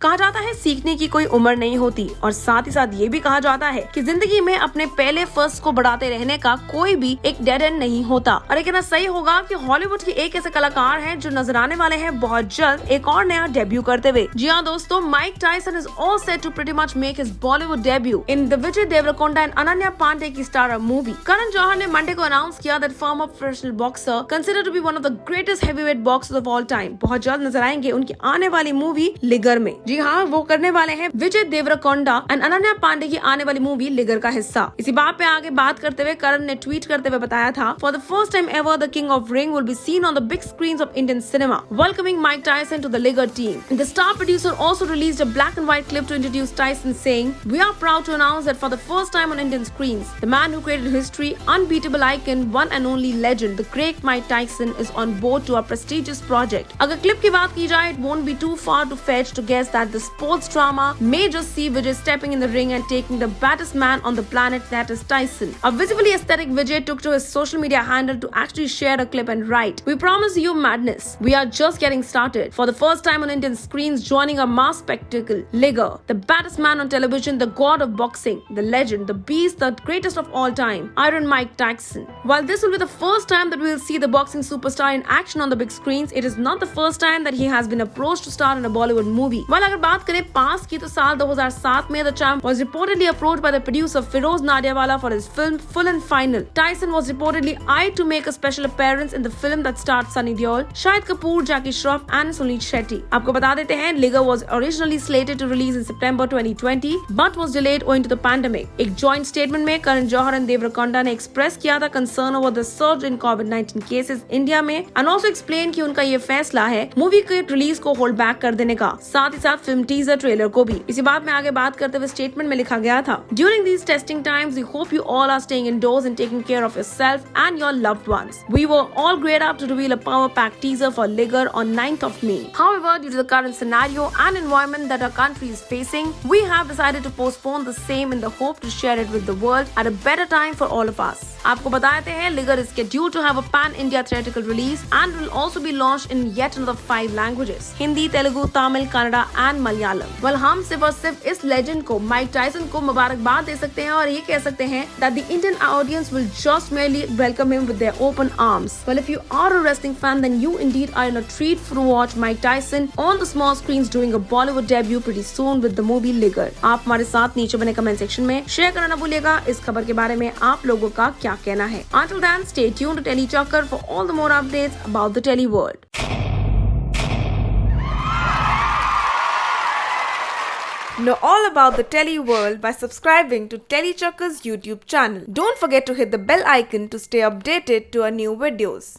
कहा जाता है सीखने की कोई उम्र नहीं होती और साथ ही साथ ये भी कहा जाता है कि जिंदगी में अपने पहले फर्स्ट को बढ़ाते रहने का कोई भी एक डेड एंड नहीं होता। और ये कहना सही होगा कि हॉलीवुड के एक ऐसे कलाकार हैं जो नजर आने वाले हैं बहुत जल्द एक और नया डेब्यू करते हुए। जी हाँ दोस्तों, Mike Tyson is all set to pretty much make his Bollywood debut in the Vijay Deverakonda and Ananya Pandey की स्टारर मूवी। करण जौहर ने मंडे को अनाउंस किया that former professional boxer consider to be one of the greatest heavyweight boxers of all time बहुत जल्द नजर आएंगे उनकी आने वाली मूवी लिगर में। जी हाँ, वो करने वाले हैं विजय देवरकोंडा एंड अनन्या पांडे की आने वाली मूवी लिगर का हिस्सा। इसी बात पे आगे बात करते हुए करण ने ट्वीट करते हुए बताया था, for the first time ever the king of ring will be seen on the big screens of Indian cinema, welcoming Mike Tyson to the Liger team. The star producer also released a black and white clip to introduce Tyson, saying, "We are proud to announce that for the first time on Indian screens, the man who created history, unbeatable icon, one and only legend, the great Mike Tyson, is on board to our prestigious project." अगर clip की बात की जाए, it won't be too far to fetch to guess that the sports drama may just see Vijay stepping in the ring and taking the baddest man on the planet, that is Tyson. A visibly aesthetic Vijay took to his social media handle to actually share a clip and write, "We promise you madness. We are just getting started. For the first time on Indian screens, joining a mass spectacle, Liger, the baddest man on television, the god of boxing, the legend, the beast, the greatest of all time, Iron Mike Tyson." While this will be the first time that we will see the boxing superstar in action on the big screens, it is not the first time that he has been approached to star in a Bollywood movie. While अगर बात करें पास की तो साल 2007 में the champ was reportedly approached by the producer Firoz Nadiawala for his film Full and Final. Tyson was reportedly eyed to make a special appearance in the film that starred Sunny Deol, Shahid Kapoor, Jackie Shroff and Sunil Shetty. आपको बता देते हैं, Liger was originally slated to release in September 2020 but was delayed owing to the pandemic. एक joint statement में Karan Johar and Deverakonda ने express किया था concern over the surge in COVID-19 cases India में and also explain कि उनका ये फैसला है मूवी के रिलीज को होल्ड बैक कर देने का, साथ ही साथ फिल्म टीजर ट्रेलर को भी। इसी बात में आगे बात करते हुए स्टेटमेंट में लिखा गया था, during these testing times we hope you all are staying indoors and taking care of yourself and your loved ones. We were all geared up to reveal a power packed teaser for Liger on 9th of May. However, due to the current scenario and environment that our country is facing, we have decided to postpone the same in the hope to share it with the world at a better time for all of us. आपको बताते हैं, लिगर is scheduled to have a pan-India theatrical release and will also be launched in yet another 5 languages: Hindi, Telugu, Tamil, Kannada and Malayalam. Well, हम सिर्फ और सिर्फ इस legend को, Mike Tyson को मुबारकबाद दे सकते हैं और ये कह सकते हैं that the Indian audience will just merely welcome him with their open arms. Well, if you are a wrestling fan, then you indeed are in a treat to watch Mike Tyson on the small screens doing a Bollywood debut pretty soon with the movie Liger. आप हमारे साथ नीचे बने comment section में share करना ना भूलिएगा इस खबर के बारे में आप लोगों का क्या कहना है। Until then, stay tuned to Telly Chakkar for all the more updates about the Telly world. Know all about the Telly world by subscribing to Telly Chakkar's YouTube channel. Don't forget to hit the bell icon to stay updated to our new videos.